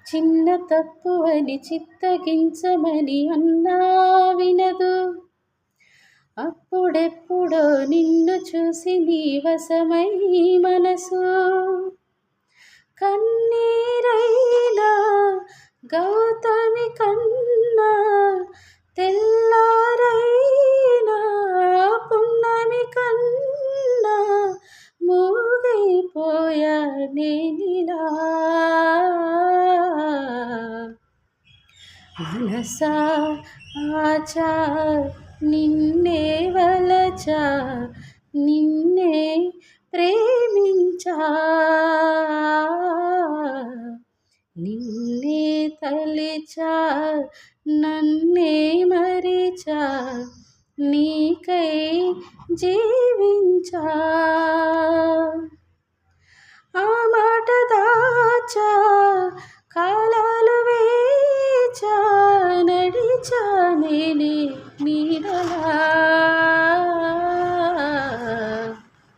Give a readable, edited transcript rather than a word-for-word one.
చిన్న తప్పు అని చిత్తగించమని అన్నా వినదు. అప్పుడెప్పుడో నిన్ను చూసి నీ వశమై మనసు కన్నీరైనా గౌతమి కన్నా తెల్లారైనా పున్నమి కన్నా మూగైపోయా నేనిలా. మనసా ఆచా నిన్నే వలచా నిన్నే ప్రేమించా నిన్నే తలిచా నన్నే మరిచా నీకై జీవించా. ఆ మాట దాచా కాలాలు వేచా నడిచా నేనే